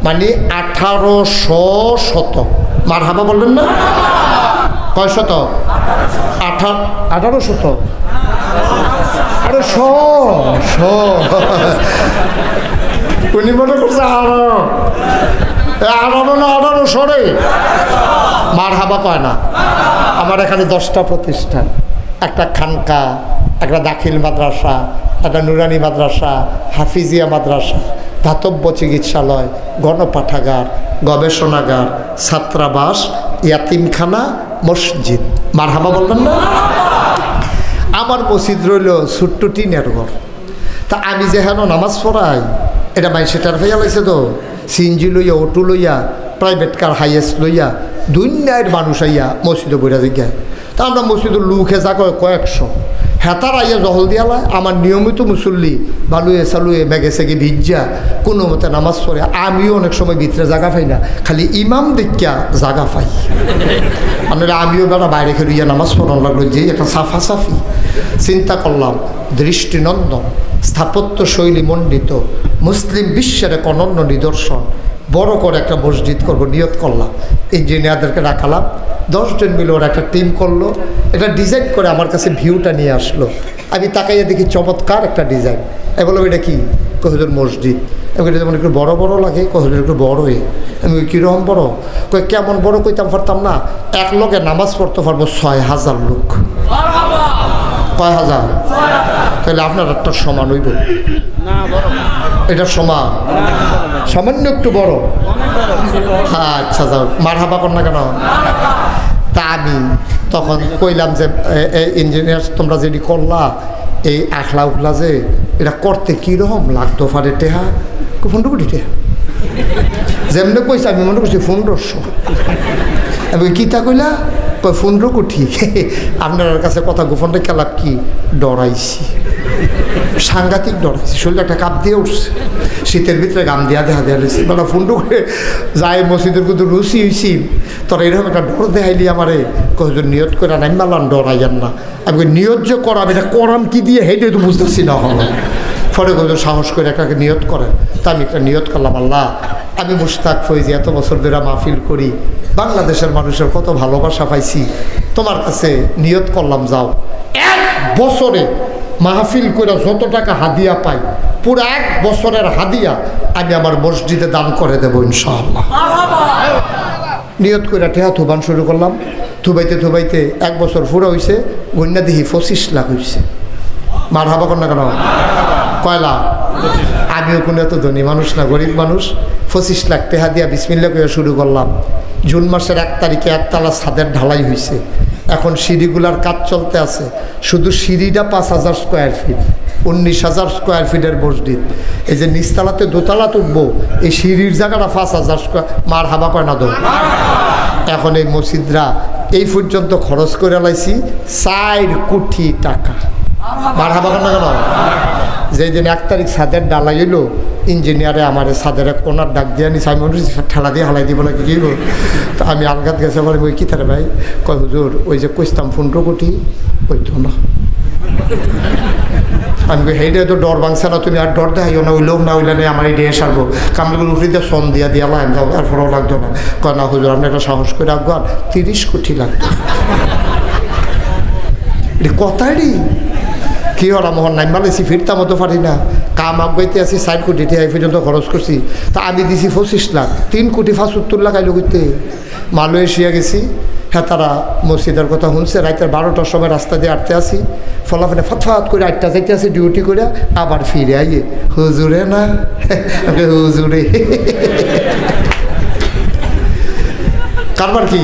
মানে 1800 শতক। মারহাবা বললেন না? কয় শতক? 18 শতক। আরে উনি মনে করছে 1800 রে। মারহাবা কয় না। আমার এখানে 10টা প্রতিষ্ঠান, একটা খানকা, একটা দাখিল মাদ্রাসা, একটা নুরানি মাদ্রাসা, হাফিজিয়া মাদ্রাসা, ধাতব্য চিকিৎসালয়, গণপাঠাগার, গবেষণাগার, ছাত্রাবাস, ইয়াতিমখানা, মসজিদ। মারহাবা বলবেন না? আমার মসজিদ রইল ছোট্ট টিনের ঘর। তা আমি যে হেন নামাজ পড়াই, এটা সেটার ভাইয়া লাইছে তো, সিএনজি লইয়া, অটো লইয়া, প্রাইভেট কার হাইয়েস্ট লইয়া, দুনিয়ার মানুষ আইয়া মসজিদে বইরা জিজ্ঞায়। তা আমরা মসজিদের লোক যা কয় কয়েকশো, হেতার আইয়া জহল দিয়ালা আমার নিয়মিত মুসল্লি বালুয়ে সালুয়ে মেঘে সেগে ভিজ্জা কোনো মতে নামাজ পড়ে, আমিও অনেক সময় ভিতরে জায়গা পাই না, খালি ইমাম দেখিয়া জায়গা পাই। আপনারা আমিও বেড়া বাইরে খেলিয়া নামাজ পড়ানো লাগলো, যে একটা সাফা সাফি। চিন্তা করলাম দৃষ্টিনন্দন স্থাপত্য শৈলী মণ্ডিত মুসলিম বিশ্বের এক অনন্য নিদর্শন, বড় করে একটা মসজিদ করব নিয়ত করলাম। ইঞ্জিনিয়ারদেরকে রাখালাম, 10 জন মিলে ওরা একটা টিম করলো, এটা ডিজাইন করে আমার কাছে ভিউটা নিয়ে আসলো। আমি তাকাইয়া দেখি চমৎকার একটা ডিজাইন। আমি বললাম এটা কি? কহিদুর মসজিদ। আমি যেমন একটু বড় বড় লাগে, কহিদুর একটু বড়ই। আমি কীরকম বড়? কই কেমন বড় কইতাম পারতাম না, এক লোকে নামাজ পড়তে পারবো 6000 লোক। কয় হাজার? তাহলে আপনার একটা সমান হইব? এটা সমান, সামান্য একটু বড়। আচ্ছা যাও, মার হাবা কর না কেন? তা আমি তখন কইলাম যে ইঞ্জিনিয়ার তোমরা যেটি করলা এই আখলা উখলা যে এটা করতে কীরকম লাগতো পারে টেহা? 15 কোটি টেহা। যেমনি কইছে আমি মনে করছি 1500। আমি কিতা কইলা? কই 15 কোটি। আপনার কাছে কথা গোপন রেখে লাভ কি? ডরাইছি, সাংঘাতিক ডরাইছি, শরীরে একটা কাপ দিয়ে উঠছে, শীতের ভিতরে গাম দিয়া দেখা দেওয়া রয়েছে। বেলা 15 করে যায় মসজিদের কিন্তু রুচি হয়েছি, তোর এরকম একটা ডর দেখাইলি আমারে। কখন নিয়ত করে নাই মারলাম, ডরাইয়ান না। আমি নিয়ত যে করাম, এটা করাম কি দিয়ে হেঁটে তো বুঝতেছি না হলো। ফলে কখন সাহস করে একটা নিয়ত করেন। তা আমি একটা নিয়ত করলাম, আল্লাহ আমি মুশতাক ফৈজি এত বছর ধরে মাহফিল করি, বাংলাদেশের মানুষের কত ভালোবাসা পাইছি, তোমার কাছে নিয়ত করলাম যাও 1 বছরে মাহফিল করে যত টাকা হাদিয়া পাই পুরো 1 বছরের হাদিয়া আমি আমার মসজিদে দান করে দেবো ইনশাআল্লাহ। নিয়ত করে ঠেহা থুবান শুরু করলাম। থুবাইতে থুবাইতে 1 বছর পুরো হয়েছে, গন্যা দেখি 25 লাখ হয়েছে। মার হাবা কর না কেন? কয়লা? আমিও কোনো এত ধনী মানুষ না, গরিব মানুষ। 25 লাখ টেহা দিয়া বিসমিল্লাহ করে শুরু করলাম। জুন মাসের 1 তারিখে 1 তলা ছাদের ঢালাই হয়েছে। এখন সিঁড়িগুলার কাজ চলতে আছে। শুধু সিঁড়িটা 5000 স্কোয়ার ফিট, 19000 স্কোয়ার ফিটের মসজিদ। এই যে নিচতলাতে দোতলা তুলবো, এই সিঁড়ির জায়গাটা 5000 স্কোয়ার। মার হাবা কয় না দো? এখন এই মসজিদরা এই পর্যন্ত খরচ করে লাইছি 4 কোটি টাকা। মার হাবা কয় না কেন? যেই দিন 1 তারিখ ছাদের ডালাই এলো, ইঞ্জিনিয়ারে আমার ছাদের এক কোনার ডাক দিয়ে নিস, আমি ঠেলা দিয়ে হালাই দিব নাকি কি? তো আমি আলগাত গেছে বলে ওই কী তারে ভাই? কয় হুজুর ওই যে কইতাম 15 কোটি ওই তো না। আমি সেইটা তো ডর ভাঙছে না, তুমি আর ডর দেখাইও না, ওই লোক না হইলে নেই আমার এই ডে সারবো কামড়গুলো উঠে দিয়ে সন দিয়া দিয়া লাইন যাও, এরপরেও লাগতো না। কয় না হুজুর আপনি একটা সাহস করে রাখবো, আর 30 কোটি লাগতো। এটা কথাই কি হল? মোহন নাই মালেছি, ফিরতাম তো পারি না। কাম আগাইতে আছি 4 কোটি টাকা এই পর্যন্ত খরচ করছি। তা আমি দিছি 25 লাখ, 3 কোটি 75 লাখ আইলো করতে। মালয়েশিয়া গেছি, হ্যাঁ তারা মসজিদের কথা শুনছে। রাতের 12টার সময় রাস্তা দিয়ে আটতে আসি, ফলাফলে ফাতফাত করে 8টা যাইতে আসি ডিউটি করে, আবার ফিরে আইয়ে হুজুরে না হুজুরে কারবার কি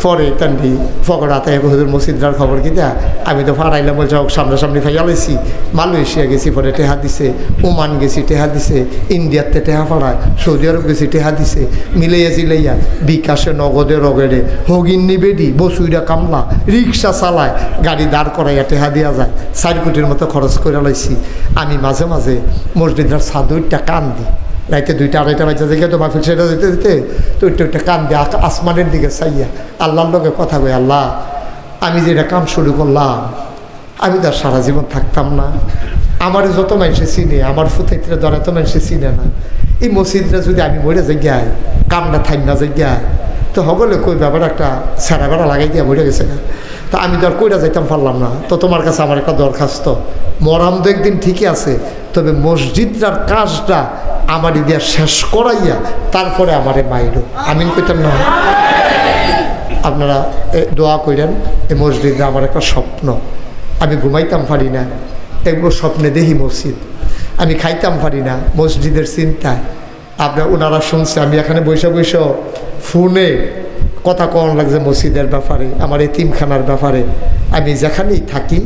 পরে তান্ডি ফকড়াতে হুজুর মসজিদার খবর কি দেয়া? আমি তো ফাড়াইলাম, বলছে সামনাসামনি ফাইয়া লাইছি। মালয়েশিয়া গেছি, পরে টেহা দিছে। ওমান গেছি, টেহা দিছে। ইন্ডিয়াতে টেহা ফাড়ায়, সৌদি আরব গেছি, টেহা দিছে। মিলাইয়া জিলাইয়া বিকাশে নগদে রগেরে হগিন্নি বেডি বসুইরা কামলা রিক্সা চালায়, গাড়ি দাঁড় করাইয়া টেহা দেওয়া যায়। 4 কোটির মতো খরচ করে লাইছি। আমি মাঝে মাঝে মসজিদের ছাদটা কান দিই, রাইতে 2টা 2:30 বাজে দেখে তো মাহফিল সেটা দিতে দিতে তো ওইটা কান দিয়ে আসমানের দিকে চাইয়া আল্লাহর লগে কথা কই, আল্লাহ আমি যেটা কাম শুরু করলাম আমি তার সারা জীবন থাকতাম না। আমার যত মানুষে চিনে, আমার ফুতাইতে ধরে এত মানুষে চিনে না। এই মসজিদটা যদি আমি মরে যাই গাই, কামটা থাই না যাই গাই, তো হগলে কই ব্যাপার একটা ছেঁড়া বেড়া লাগাই দিয়া মরে গেছে না। তা আমি তো আর কইরা যাইতাম পারলাম না। তো তোমার কাছে আমার একটা দরখাস্ত, মরাম তো একদিন ঠিকই আছে, তবে মসজিদটার কাজটা আমার দিয়া শেষ করাইয়া তারপরে আমারে মাইরো। আমিন কইতাম না? আপনারা দোয়া কইরেন। এই মসজিদটা আমার একটা স্বপ্ন, আমি ঘুমাইতাম পারি না, এগুলো স্বপ্নে দেখি মসজিদ। আমি খাইতাম পারি না মসজিদের চিন্তায়। আপনার ওনারা শুনছে আমি এখানে বৈশা বৈশ ফোনে কথা কন লাগছে মসজিদের ব্যাপারে, আমার এতিমখানার ব্যাপারে। আমি যেখানেই থাকি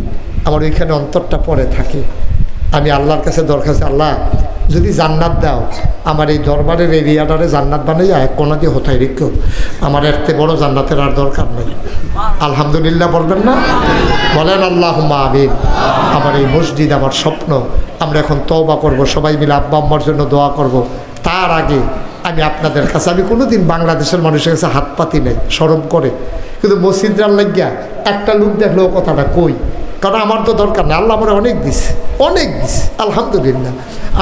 আমার ওইখানে অন্তরটা পরে থাকে। আমি আল্লাহর কাছে দরখাস্ত, আল্লাহ যদি জান্নাত দাও আমার এই দরবারের এরিয়াটারে জান্নাত বানাইয়া এক কোনা দিয়ে হতাই রেখো। আমার এরতে বড় জান্নাতের আর দরকার নেই। আলহামদুলিল্লাহ বলবেন না? বলেন আল্লাহুম্মা আমিন। আমার এই মসজিদ আমার স্বপ্ন। আমরা এখন তওবা করব, সবাই মিলে আব্বা আম্মার জন্য দোয়া করব। তার আগে আমি আপনাদের কাছে, আমি কোনোদিন বাংলাদেশের মানুষের কাছে হাত পাতি নাই, শরম করে, কিন্তু মসজিদরার লাগিয়া একটা লোক দেখলেও কথাটা কই, কারণ আমার তো দরকার নেই। আল্লাহ আমার অনেক দিছে, অনেক দিছে আলহামদুলিল্লাহ।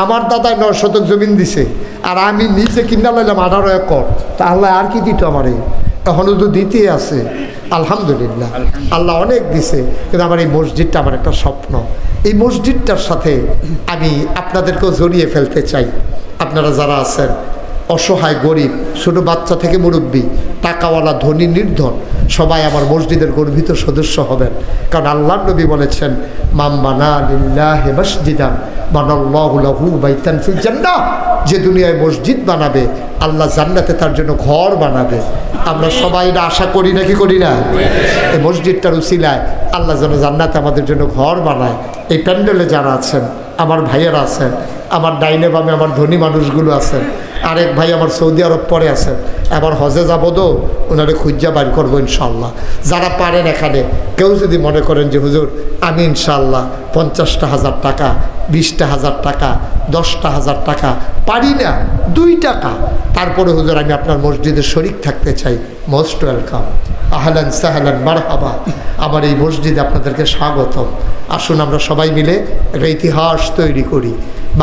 আমার দাদায় 9 শতক জমিন দিছে, আর আমি নিজে কিনা লাইলাম 18 একর। তা আল্লাহ আর কি দিত আমার? এই এখনও তো দিতে আছে আলহামদুলিল্লাহ। আল্লাহ অনেক দিছে, কিন্তু আমার এই মসজিদটা আমার একটা স্বপ্ন। এই মসজিদটার সাথে আমি আপনাদেরকেও জড়িয়ে ফেলতে চাই। আপনারা যারা আছেন অসহায়, গরিব, ছোটো বাচ্চা থেকে মুরব্বী, টাকাওয়ালা, ধনী, নির্ধন, সবাই আমার মসজিদের গর্বিত সদস্য হবেন। কারণ আল্লাহর নবী বলেছেন, মান বানা লিল্লাহি মাসজিদান বানাল্লাহু লাহু বাইতান ফিল জান্নাহ। যে দুনিয়ায় মসজিদ বানাবে আল্লাহ জান্নাতে তার জন্য ঘর বানাবে। আমরা সবাই এটা আশা করি নাকি করি না? এই মসজিদটার উসিলায় আল্লাহ যেন জান্নাতে আমাদের জন্য ঘর বানায়। এই প্যান্ডেলে যারা আছেন, আমার ভাইয়েরা আছেন, আমার ডাইনে বামে আমার ধনী মানুষগুলো আছেন, আরেক ভাই আমার সৌদি আরব পরে আছেন, আবার হজে যাবো তো ওনারে খুঁজা বাইর করবো ইনশাল্লাহ। যারা পারেন এখানে কেউ যদি মনে করেন যে হুজুর আমি ইনশাল্লাহ 50,000 টাকা, 20,000 টাকা, 10,000 টাকা পারি না, 2 টাকা, তারপরে হুজুর আমি আপনার মসজিদে শরিক থাকতে চাই, মোস্ট ওয়েলকাম, আহলান সাহলান মারহাবা। আমার এই মসজিদে আপনাদেরকে স্বাগতম। আসুন আমরা সবাই মিলে একটা ইতিহাস তৈরি করি।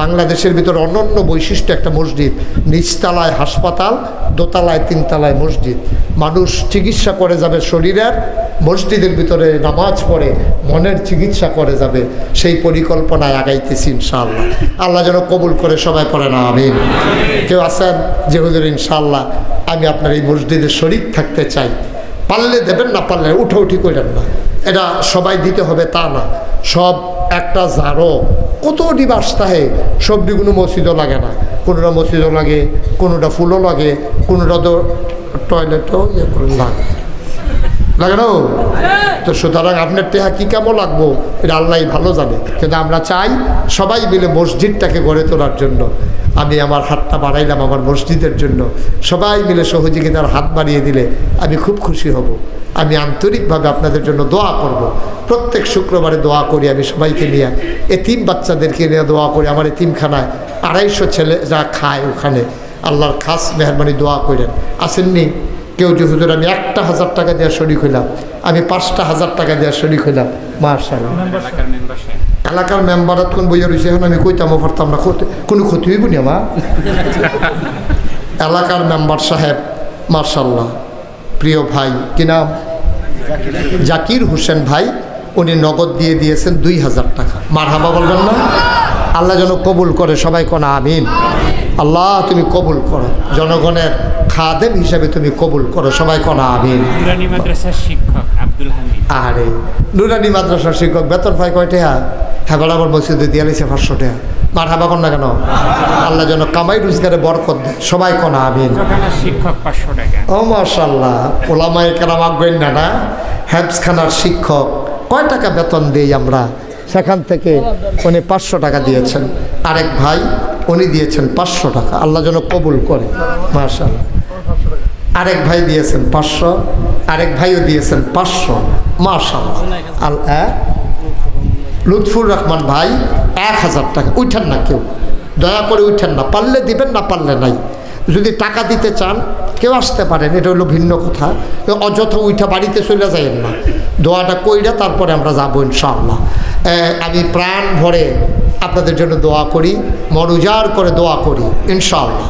বাংলাদেশের ভিতরে অনন্য বৈশিষ্ট্য একটা মসজিদ, নিচতলায় হাসপাতাল, দোতলায় 3 তলায় মসজিদ। মানুষ চিকিৎসা করে যাবে শরীরের, মসজিদের ভিতরে নামাজ পড়ে মনের চিকিৎসা করে যাবে। সেই পরিকল্পনায় আগাইতেছি ইনশাআল্লাহ। আল্লাহ যেন কবুল করে, সবাই পড়ে না আমিন। কেউ আছেন যে হুজুর ইনশাআল্লাহ আমি আপনার এই মসজিদে শরীক থাকতে চাই? পারলে দেবেন, না পারলে উঠি করেন না। এটা সবাই দিতে হবে তা না। সব একটা জারো কতটি বাস্তাহে, সবটি কোনো মসজিদও লাগে না, কোনোটা মসজিদও লাগে, কোনোটা ফুলও লাগে, কোনোটা তো টয়লেটও লাগে না। তো সুতরাং আপনার টেহা কী কেমন লাগবো এটা আল্লাহ ভালো জানে, কিন্তু আমরা চাই সবাই মিলে মসজিদটাকে গড়ে তোলার জন্য। আমি আমার হাতটা বাড়াইলাম আমার মসজিদের জন্য, সবাই মিলে সহযোগিতার হাত বাড়িয়ে দিলে আমি খুব খুশি হব। আমি আন্তরিকভাবে আপনাদের জন্য দোয়া করব। প্রত্যেক শুক্রবারে দোয়া করি আমি সবাইকে নিয়ে, এতিম বাচ্চাদেরকে নিয়ে দোয়া করি। আমার এতিমখানায় 250 ছেলে যা খায়, ওখানে আল্লাহর খাস মেহরবানি দোয়া করেন। আসেননি কেউ যে হুজুর আমি 1,000 টাকা দেওয়া শরিক হইলাম, আমি 5,000 টাকা দেওয়া শরিক হইলাম, মাশাআল্লাহ। এলাকার মেম্বারত কোন বইয়া রয়েছে, এখন আমি কইতামও পারতাম না, কোনো ক্ষতি হইব নি আমার। এলাকার মেম্বার সাহেব মাশাআল্লাহ, প্রিয় ভাই, কি নাম? জাকির হোসেন ভাই, উনি নগদ দিয়ে দিয়েছেন 2,000 টাকা। মারহাবা বলবেন না? আল্লাহ যেন কবুল করে, সবাই কোন আমিন। আল্লাহ তুমি কবুল করো, জনগণের খাদেম হিসাবে তুমি কবুল করো, সবাই কোন আমিন।
নুরানি মাদ্রাসার শিক্ষক আব্দুল হামিদ।
আরে নুরানি মাদ্রাসার শিক্ষক বেতন পাই কয় টাকা? হ্যাঁ, বরাবর মসজিদে দিয়ে লিছে 500 টাকা। মারহাবা কর না কেন? আল্লাহ যেন কামাই রোজগারে বরকত দেয়, সবাই কোন আমিন।
শিক্ষক 500 টাকা।
ও মাশাআল্লাহ, ওলামায়ে কেরাম আগ্রহী না হেফজখানার শিক্ষক কয় টাকা বেতন দিই আমরা, সেখান থেকে উনি 500 টাকা দিয়েছেন। আরেক ভাই উনি দিয়েছেন 500 টাকা, আল্লাহ যেন কবুল করে, মাশাআল্লাহ। আরেক ভাই দিয়েছেন 500, আরেক ভাইও দিয়েছেন 500, মাশাআল্লাহ। লুৎফুর রহমান ভাই 1000 টাকা। উঠেন না কেউ, দয়া করে উঠেন না, পারলে দিবেন, না পারলে নাই। যদি টাকা দিতে চান কেউ আসতে পারেন, এটা হলো ভিন্ন কথা। অযথা উঠা বাড়িতে চলে যাইয়েন না, দোয়াটা কইরা তারপরে আমরা যাবো ইনশাআল্লাহ। আমি প্রাণ ভরে আপনাদের জন্য দোয়া করি, মন উজাড় করে দোয়া করি ইনশাআল্লাহ।